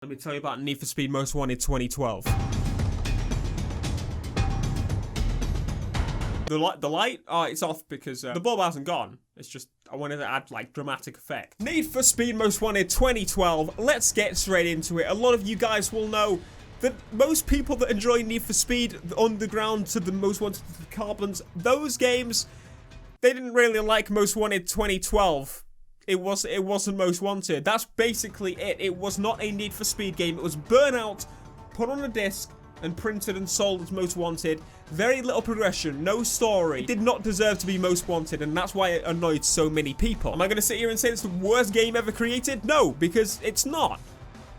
Let me tell you about Need for Speed Most Wanted 2012. The light? Oh, it's off because the bulb hasn't gone. It's just, I wanted to add, like, dramatic effect. Need for Speed Most Wanted 2012. Let's get straight into it. A lot of you guys will know that most people that enjoy Need for Speed, the Underground to the Most Wanted to the Carbons, those games, they didn't really like Most Wanted 2012. It wasn't Most Wanted. That's basically it. It was not a Need for Speed game. It was Burnout, put on a disc, and printed and sold as Most Wanted. Very little progression, no story. It did not deserve to be Most Wanted, and that's why it annoyed so many people. Am I going to sit here and say it's the worst game ever created? No, because it's not.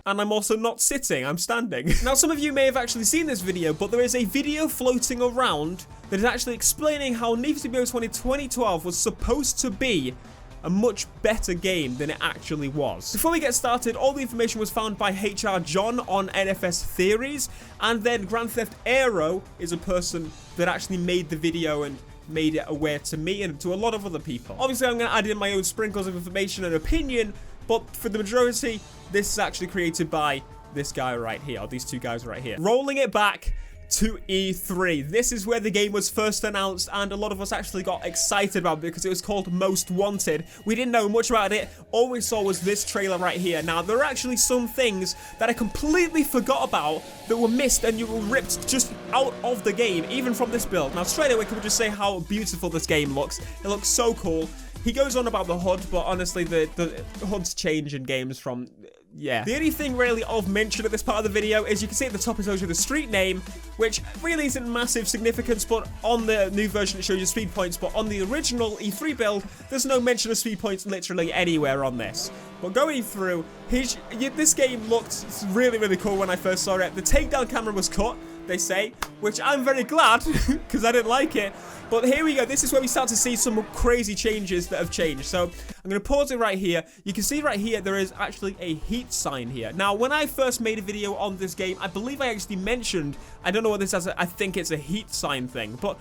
And I'm also not sitting, I'm standing. Now, some of you may have actually seen this video, but there is a video floating around that is actually explaining how Need for Speed Most Wanted 2012 was supposed to be a much better game than it actually was. Before we get started, all the information was found by HR John on NFS Theories, and then Grand Theft Aero is a person that actually made the video and made it aware to me and to a lot of other people. Obviously, I'm going to add in my own sprinkles of information and opinion, but for the majority, this is actually created by this guy right here, or these two guys right here. Rolling it back to E3. This is where the game was first announced, and a lot of us actually got excited about it because it was called Most Wanted. We didn't know much about it. All we saw was this trailer right here. Now, there are actually some things that I completely forgot about that were missed and you were ripped just out of the game, even from this build. Now, straight away, can we just say how beautiful this game looks? It looks so cool. He goes on about the HUD, but honestly, the HUDs change in games from... yeah. The only thing really of mention at this part of the video is you can see at the top it shows you the street name, which really isn't massive significance, but on the new version it shows you speed points, but on the original E3 build, there's no mention of speed points literally anywhere on this. But going through, this game looked really, really cool when I first saw it. The takedown camera was cut, they say, which I'm very glad, because I didn't like it. But here we go. This is where we start to see some crazy changes that have changed. So I'm going to pause it right here. You can see right here there is actually a heat sign here. Now, when I first made a video on this game, I believe I actually mentioned, I don't know what this is, I think it's a heat sign thing, but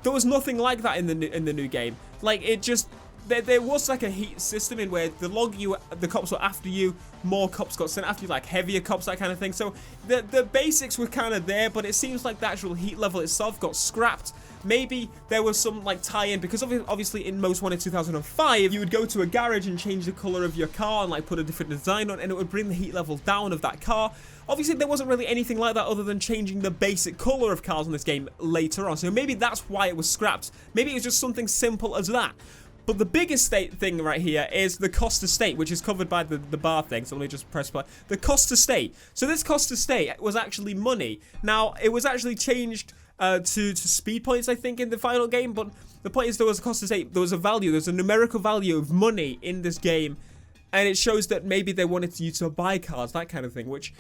there was nothing like that in the new game. Like, it just... There was like a heat system in where the longer the cops were after you, more cops got sent after you, like heavier cops, that kind of thing. So the basics were kind of there, but it seems like the actual heat level itself got scrapped. Maybe there was some like tie-in, because obviously in Most Wanted 2005, you would go to a garage and change the color of your car and like put a different design on, and it would bring the heat level down of that car. Obviously, there wasn't really anything like that other than changing the basic color of cars in this game later on. So maybe that's why it was scrapped. Maybe it was just something simple as that. But the biggest thing right here is the cost to state, which is covered by the Barr thing. So let me just press play. The cost to state. So this cost to state was actually money. Now, it was actually changed to speed points, I think, in the final game. But the point is, there was a cost to state. There was a value. There's a numerical value of money in this game. And it shows that maybe they wanted you to buy cars, that kind of thing, which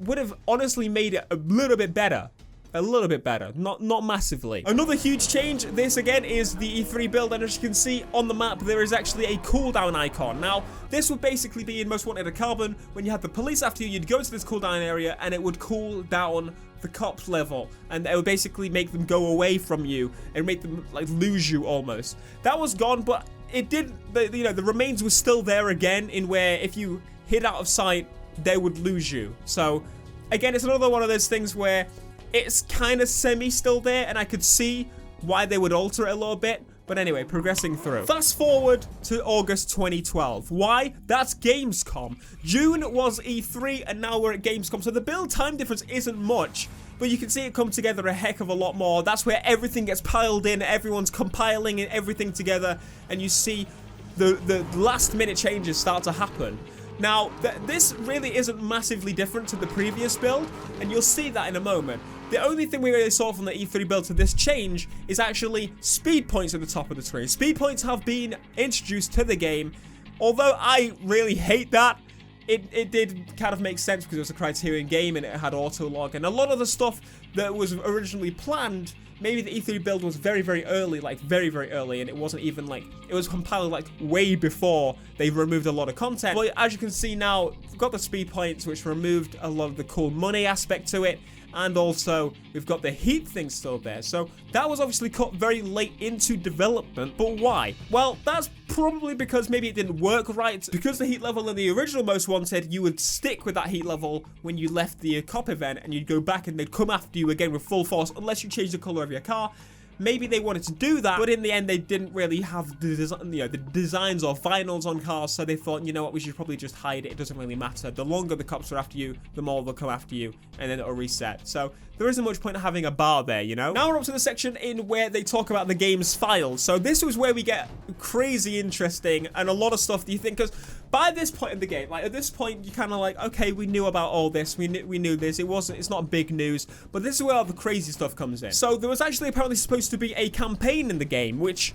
would have honestly made it a little bit better. A little bit better, not massively. Another huge change, this again is the E3 build, and as you can see on the map, there is actually a cooldown icon. Now, this would basically be in Most Wanted Carbon. When you had the police after you, you'd go to this cooldown area, and it would cool down the cops level, and it would basically make them go away from you, and make them like lose you almost. That was gone, but it did, the remains were still there again, in where if you hit out of sight, they would lose you. So, again, it's another one of those things where it's kind of semi still there, and I could see why they would alter it a little bit. But anyway, progressing through. Fast forward to August 2012. Why? That's Gamescom. June was E3, and now we're at Gamescom. So the build time difference isn't much, but you can see it come together a heck of a lot more. That's where everything gets piled in. Everyone's compiling everything together, and you see the last minute changes start to happen. Now, this really isn't massively different to the previous build, and you'll see that in a moment. The only thing we really saw from the E3 build to this change is actually speed points at the top of the screen. Speed points have been introduced to the game. Although I really hate that, it did kind of make sense because it was a Criterion game and it had auto log, and a lot of the stuff that was originally planned maybe the E3 build was very, very early, like very, very early, and it wasn't even like, it was compiled like way before they removed a lot of content. But as you can see now, we've got the speed points, which removed a lot of the cool money aspect to it. And also, we've got the heat thing still there. So that was obviously cut very late into development. But why? Well, that's probably because maybe it didn't work right. Because the heat level in the original Most Wanted, you would stick with that heat level when you left the cop event, and you'd go back and they'd come after you again with full force unless you change the color of your car. Maybe they wanted to do that, but in the end, they didn't really have the designs or vinyls on cars, so they thought, you know what, we should probably just hide it. It doesn't really matter. The longer the cops are after you, the more they'll come after you, and then it'll reset. So there isn't much point in having a bar there, you know? Now we're up to the section in where they talk about the game's files. So this was where we get crazy interesting and a lot of stuff that you think, because by this point in the game, like at this point, you kind of like, okay, we knew about all this. We knew this. It's not big news, but this is where all the crazy stuff comes in. So there was actually apparently supposed to be a campaign in the game, which,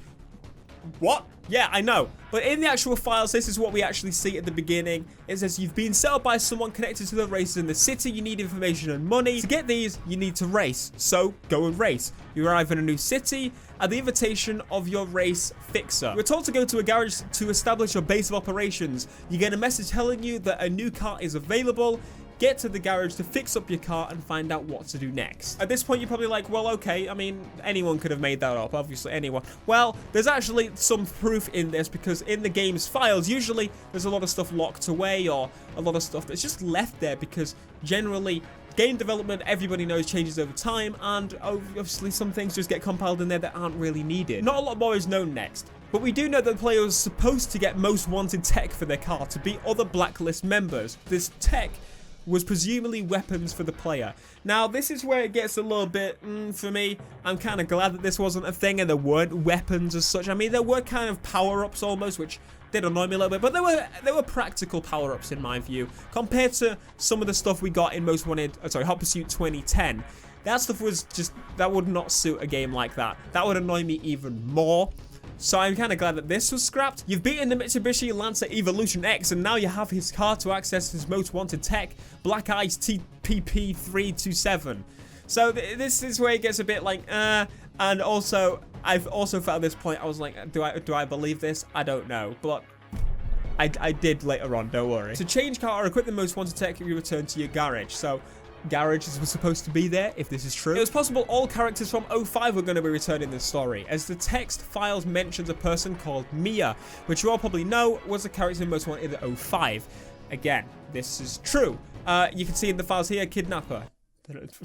what? Yeah, I know. But in the actual files, this is what we actually see at the beginning. It says, you've been set up by someone connected to the races in the city. You need information and money. To get these, you need to race. So go and race. You arrive in a new city at the invitation of your race fixer. You're told to go to a garage to establish your base of operations. You get a message telling you that a new car is available. Get to the garage to fix up your car and find out what to do next. At this point, you're probably like, well, okay, I mean, anyone could have made that up, obviously, anyone. Well, there's actually some proof in this, because in the game's files, usually there's a lot of stuff locked away or a lot of stuff that's just left there because generally game development, everybody knows, changes over time, and obviously some things just get compiled in there that aren't really needed. Not a lot more is known next. But we do know that the player was supposed to get most wanted tech for their car to beat other blacklist members. This tech was presumably weapons for the player. Now, this is where it gets a little bit, for me, I'm kind of glad that this wasn't a thing and there weren't weapons as such. I mean, there were kind of power-ups almost, which did annoy me a little bit, but there were practical power-ups in my view, compared to some of the stuff we got in Hot Pursuit 2010. That stuff was just, that would not suit a game like that. That would annoy me even more. So I'm kind of glad that this was scrapped. You've beaten the Mitsubishi Lancer Evolution X, and now you have his car to access his most wanted tech, Black Ice TPP 327. So this is where it gets a bit like, and also, I've also felt at this point, I was like, do I believe this? I don't know, but I did later on, don't worry. To change car or equip the most wanted tech, you return to your garage. So garages were supposed to be there, if this is true. It was possible all characters from 05 were going to be returned in this story, as the text files mentions a person called Mia, which you all probably know was the character most wanted in 05. Again, this is true. You can see in the files here, kidnapper.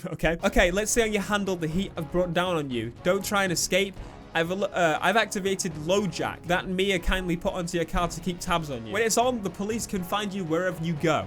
Okay, let's see how you handled the heat I've brought down on you. Don't try and escape. I've activated load jack that Mia kindly put onto your car to keep tabs on you. When it's on, the police can find you wherever you go.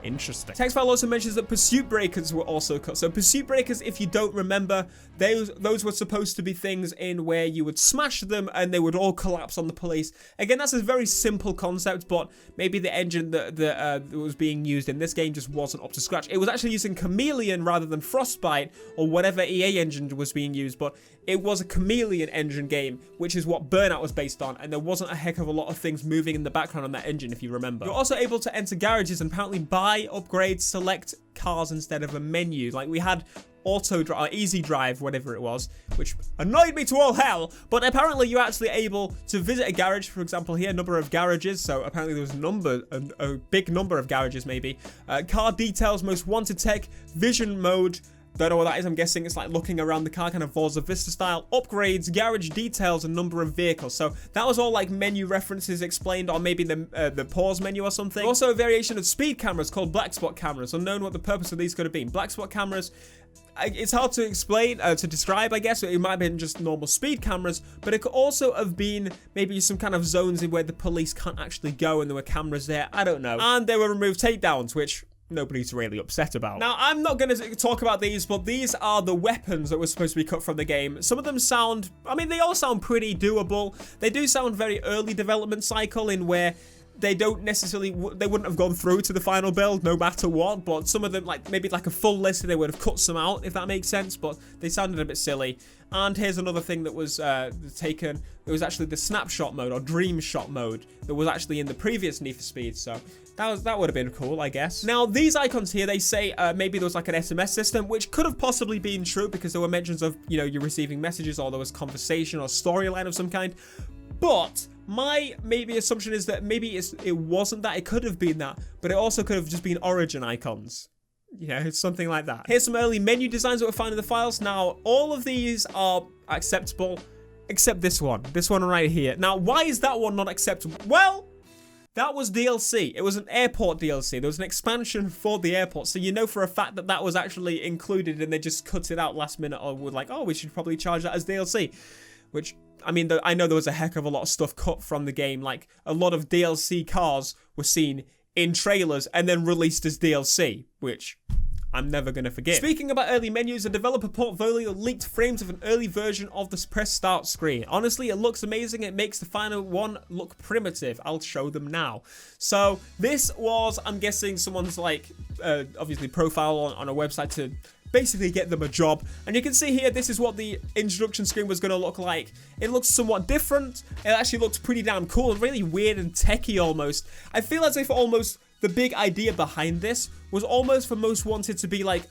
Interesting. Text file also mentions that pursuit breakers were also cut. So pursuit breakers, if you don't remember, those were supposed to be things in where you would smash them and they would all collapse on the police. Again, that's a very simple concept, but maybe the engine that was being used in this game just wasn't up to scratch. It was actually using Chameleon rather than Frostbite or whatever EA engine was being used, but it was a Chameleon engine game, which is what Burnout was based on, and there wasn't a heck of a lot of things moving in the background on that engine, if you remember. You're also able to enter garages and apparently buy, upgrade, select cars instead of a menu. Like we had auto drive, or easy drive, whatever it was, which annoyed me to all hell, but apparently you're actually able to visit a garage, for example here, number of garages, so apparently there was a big number of garages maybe, car details, most wanted tech, vision mode, don't know what that is. I'm guessing it's like looking around the car, kind of Forza Vista style. Upgrades, garage details, and number of vehicles. So that was all like menu references explained, or maybe the pause menu or something. Also a variation of speed cameras called black spot cameras. Unknown what the purpose of these could have been. Black spot cameras, it's hard to explain, to describe, I guess. It might have been just normal speed cameras, but it could also have been maybe some kind of zones in where the police can't actually go and there were cameras there. I don't know. And there were removed takedowns, which nobody's really upset about. Now, I'm not going to talk about these, but these are the weapons that were supposed to be cut from the game. Some of them sound, I mean, they all sound pretty doable. They do sound very early development cycle in where they don't necessarily, they wouldn't have gone through to the final build no matter what, but some of them, like maybe like a full list, they would have cut some out, if that makes sense, but they sounded a bit silly. And here's another thing that was taken. It was actually the Snapshot Mode or Dream Shot Mode that was actually in the previous Need for Speed, so That would have been cool, I guess. Now, these icons here, they say maybe there was like an SMS system, which could have possibly been true because there were mentions of, you know, you're receiving messages or there was conversation or storyline of some kind. But my maybe assumption is that maybe it wasn't that. It could have been that, but it also could have just been origin icons. Yeah, it's something like that. Here's some early menu designs that were found in the files. Now, all of these are acceptable, except this one right here. Now, why is that one not acceptable? Well, that was DLC. It was an airport DLC. There was an expansion for the airport. So you know for a fact that that was actually included and they just cut it out last minute or were like, oh, we should probably charge that as DLC. Which, I mean, I know there was a heck of a lot of stuff cut from the game. Like, a lot of DLC cars were seen in trailers and then released as DLC, which I'm never going to forget. Speaking about early menus, a developer portfolio leaked frames of an early version of the press start screen. Honestly, it looks amazing. It makes the final one look primitive. I'll show them now. So this was, I'm guessing, someone's like, obviously profile on a website to basically get them a job. And you can see here, this is what the introduction screen was going to look like. It looks somewhat different. It actually looks pretty damn cool and really weird and techie almost. I feel as if almost the big idea behind this was almost for Most Wanted to be like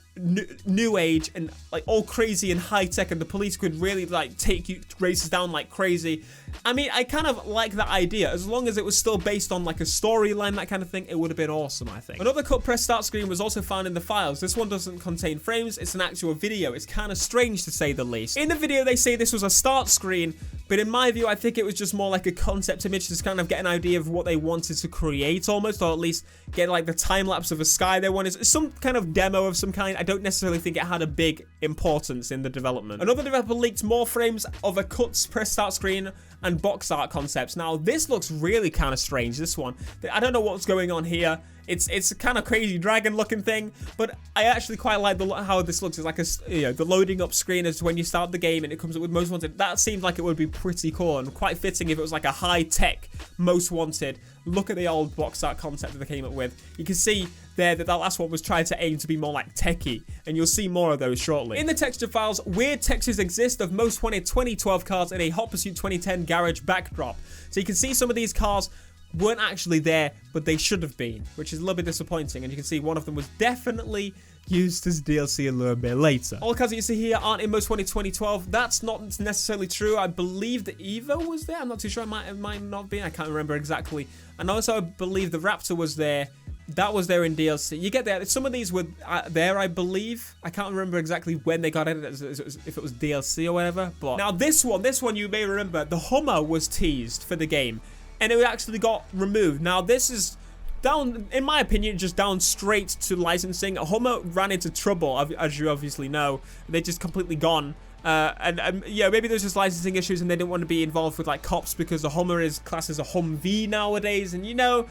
new age and like all crazy and high tech, and the police could really like take you races down like crazy. I mean, I kind of like that idea. As long as it was still based on like a storyline, that kind of thing, it would have been awesome, I think. Another cut press start screen was also found in the files. This one doesn't contain frames, it's an actual video. It's kind of strange to say the least. In the video, they say this was a start screen, but in my view, I think it was just more like a concept image to kind of get an idea of what they wanted to create almost, or at least get like the time lapse of a sky they wanted. Some kind of demo of some kind. I don't necessarily think it had a big importance in the development. Another developer leaked more frames of a cut press start screen and box art concepts. Now, this looks really kind of strange, this one. I don't know what's going on here. It's a kind of crazy dragon looking thing, but I actually quite like how this looks. It's like the loading up screen is when you start the game and it comes up with Most Wanted. That seemed like it would be pretty cool and quite fitting if it was like a high-tech Most Wanted. Look at the old box art concept that they came up with. You can see there that last one was trying to aim to be more like techie, and you'll see more of those shortly. In the texture files, weird textures exist of Most Wanted 2012 cars in a Hot Pursuit 2010 garage backdrop. So you can see some of these cars weren't actually there, but they should have been, which is a little bit disappointing. And you can see one of them was definitely used as DLC a little bit later. All the cars that you see here aren't in Most Wanted 2012. That's not necessarily true. I believe the Evo was there. I'm not too sure. It might not be. I can't remember exactly. And also, I believe the Raptor was there. That was there in DLC. You get there. Some of these were there, I believe. I can't remember exactly when they got it, if it was DLC or whatever. But now this one you may remember, the Hummer was teased for the game, and it actually got removed. Now this is down, in my opinion, just down straight to licensing. Hummer ran into trouble, as you obviously know. They're just completely gone. And yeah, maybe there's just licensing issues and they didn't want to be involved with like cops because the Hummer is classed as a Humvee nowadays, and you know,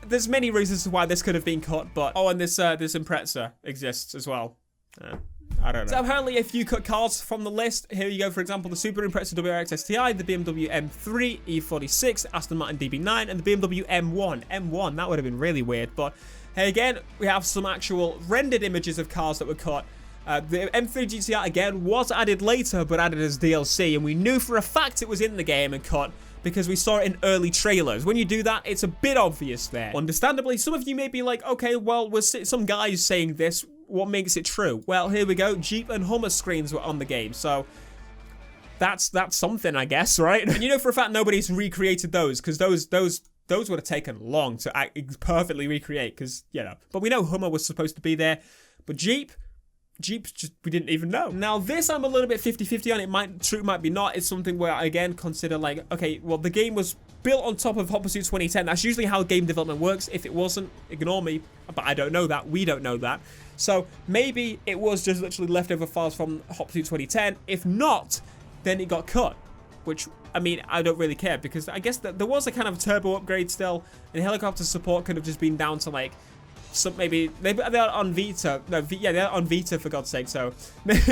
there's many reasons why this could have been cut. But oh, and this Impreza exists as well. I don't know. So apparently, if you cut cars from the list, here you go. For example, the Super Impreza WRX STI, the BMW M3 E46, Aston Martin DB9, and the BMW M1. M1, that would have been really weird. But hey, again, we have some actual rendered images of cars that were cut. The M3 GTR again was added later, but added as DLC, and we knew for a fact it was in the game and cut because we saw it in early trailers. When you do that, it's a bit obvious there. Understandably, some of you may be like, okay, well, some guys saying this. What makes it true? Well, here we go. Jeep and Hummer screens were on the game, so that's something, I guess, right? And you know for a fact nobody's recreated those, because those would have taken long to perfectly recreate, because, you know. But we know Hummer was supposed to be there, but Jeep just, we didn't even know. Now this I'm a little bit 50-50 on. It might be not. It's something where I again consider like, okay, well the game was built on top of Hot Pursuit 2010. That's usually how game development works. If it wasn't, ignore me, but I don't know that. We don't know that. So maybe it was just literally leftover files from Hot Pursuit 2010. If not, then it got cut, which, I mean, I don't really care, because I guess that there was a kind of turbo upgrade still, and helicopter support could have just been down to like maybe they're on Vita. No, yeah, they're on Vita, for God's sake, so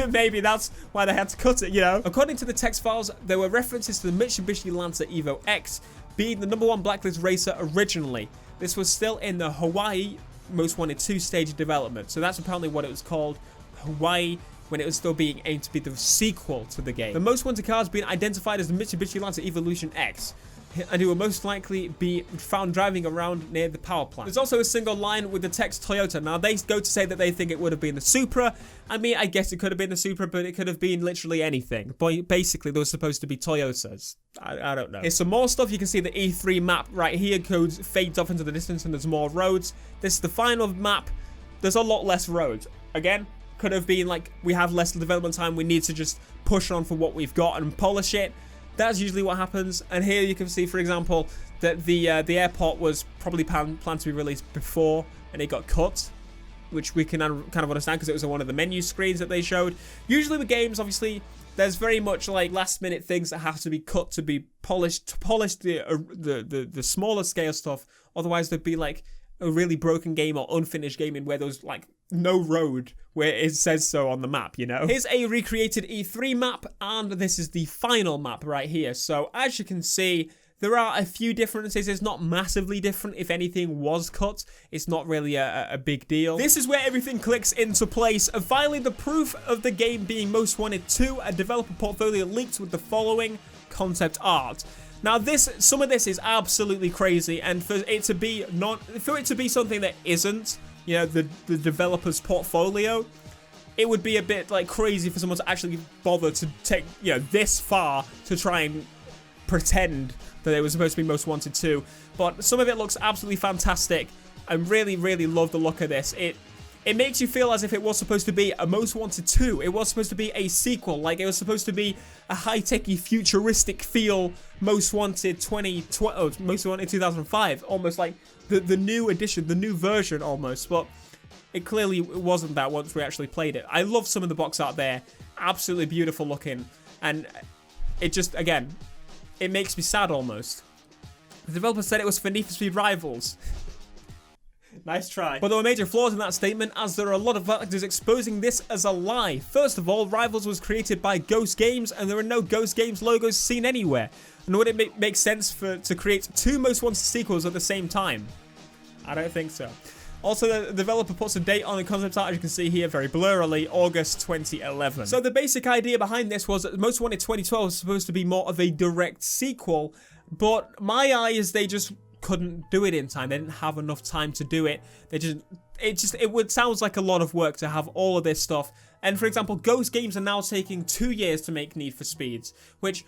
maybe that's why they had to cut it, you know? According to the text files, there were references to the Mitsubishi Lancer Evo X being the #1 blacklist racer originally. This was still in the Hawaii Most Wanted 2 stage of development, so that's apparently what it was called, Hawaii, when it was still being aimed to be the sequel to the game. The Most Wanted car has been identified as the Mitsubishi Lancer Evolution X. and who will most likely be found driving around near the power plant. There's also a single line with the text Toyota. Now, they go to say that they think it would have been the Supra. I mean, I guess it could have been the Supra, but it could have been literally anything. But basically, there was supposed to be Toyotas. I don't know. Here's some more stuff. You can see the E3 map right here fades off into the distance, and there's more roads. This is the final map. There's a lot less roads. Again, could have been like, we have less development time. We need to just push on for what we've got and polish it. That's usually what happens. And here you can see, for example, that the airport was probably planned to be released before, and it got cut, which we can kind of understand because it was on one of the menu screens that they showed. Usually with games, obviously, there's very much like last minute things that have to be cut to be polished, to polish the smaller scale stuff. Otherwise, there'd be like a really broken game or unfinished game in where there's like no road where it says so on the map, you know. Here's a recreated E3 map, and this is the final map right here. So as you can see, there are a few differences. It's not massively different. If anything was cut, it's not really a big deal. This is where everything clicks into place. And finally, the proof of the game being Most Wanted 2, a developer portfolio leaked with the following concept art. Now, some of this is absolutely crazy, and for it to be something that isn't, you know, the developer's portfolio, it would be a bit like crazy for someone to actually bother to take, you know, this far to try and pretend that it was supposed to be Most Wanted 2. But some of it looks absolutely fantastic. I really, really love the look of this. It makes you feel as if it was supposed to be a Most Wanted 2. It was supposed to be a sequel. Like, it was supposed to be a high-techy, futuristic feel Most Wanted 2005. Almost like the new edition, the new version almost. But it clearly wasn't that once we actually played it. I love some of the box art there. Absolutely beautiful looking. And it just, again, it makes me sad almost. The developer said it was for Need for Speed Rivals. Nice try. But there were major flaws in that statement, as there are a lot of factors exposing this as a lie. First of all, Rivals was created by Ghost Games, and there are no Ghost Games logos seen anywhere. And would it make sense to create two Most Wanted sequels at the same time? I don't think so. Also, the developer puts a date on the concept art, as you can see here, very blurrily, August 2011. So the basic idea behind this was that Most Wanted 2012 was supposed to be more of a direct sequel, but my eye is they just couldn't do it in time. They didn't have enough time to do it. Sounds like a lot of work to have all of this stuff. And for example, Ghost Games are now taking 2 years to make Need for Speeds, which,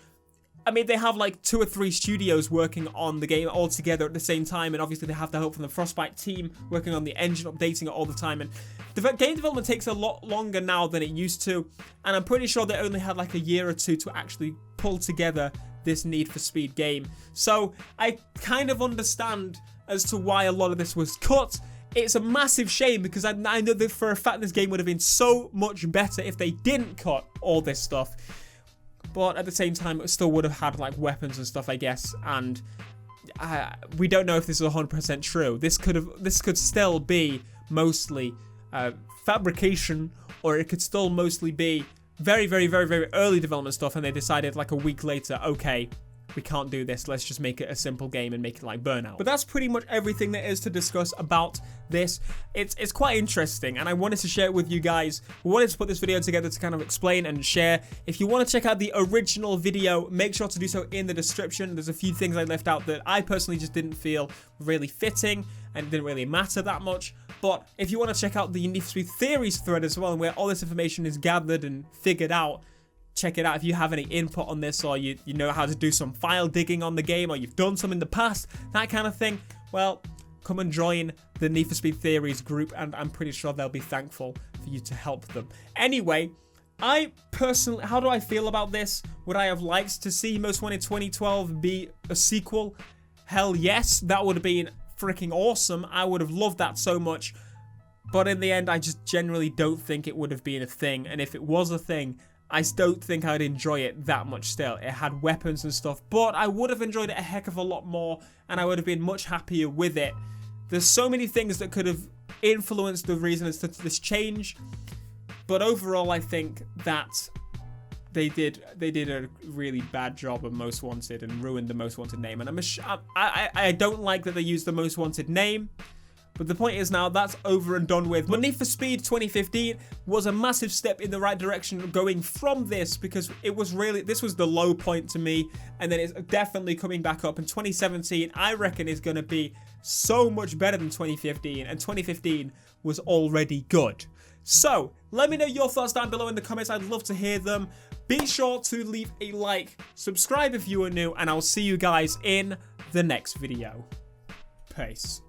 I mean, they have like 2 or 3 studios working on the game all together at the same time, and obviously they have the help from the Frostbite team working on the engine, updating it all the time, and the game development takes a lot longer now than it used to, and I'm pretty sure they only had like a year or 2 to actually pull together this Need for Speed game. So I kind of understand as to why a lot of this was cut. It's a massive shame because I know that for a fact this game would have been so much better if they didn't cut all this stuff. But at the same time, it still would have had like weapons and stuff, I guess. And we don't know if this is 100% true. This could still be mostly fabrication, or it could still mostly be very, very, very, very early development stuff, and they decided like a week later, okay, we can't do this, let's just make it a simple game and make it like Burnout. But that's pretty much everything there is to discuss about this. It's quite interesting, and I wanted to share it with you guys. We wanted to put this video together to kind of explain and share. If you want to check out the original video, make sure to do so in the description. There's a few things I left out that I personally just didn't feel really fitting and didn't really matter that much. But if you want to check out the Need for Speed Theories thread as well, and where all this information is gathered and figured out, check it out. If you have any input on this, or you know how to do some file digging on the game, or you've done some in the past, that kind of thing, well, come and join the Need for Speed Theories group, and I'm pretty sure they'll be thankful for you to help them. Anyway, I personally, how do I feel about this? Would I have liked to see Most Wanted 2012 be a sequel? Hell yes, that would have been freaking awesome. I would have loved that so much. But in the end, I just generally don't think it would have been a thing. And if it was a thing, I don't think I'd enjoy it that much still. It had weapons and stuff, but I would have enjoyed it a heck of a lot more, and I would have been much happier with it. There's so many things that could have influenced the reason as to this change, but overall I think that they did a really bad job of Most Wanted and ruined the Most Wanted name. And I don't like that they used the Most Wanted name, But the point is now that's over and done with. But Need for Speed 2015 was a massive step in the right direction going from this, because it was really, this was the low point to me, and then it's definitely coming back up. And 2017, I reckon, is going to be so much better than 2015, and 2015 was already good. So let me know your thoughts down below in the comments. I'd love to hear them. Be sure to leave a like, subscribe if you are new, and I'll see you guys in the next video. Peace.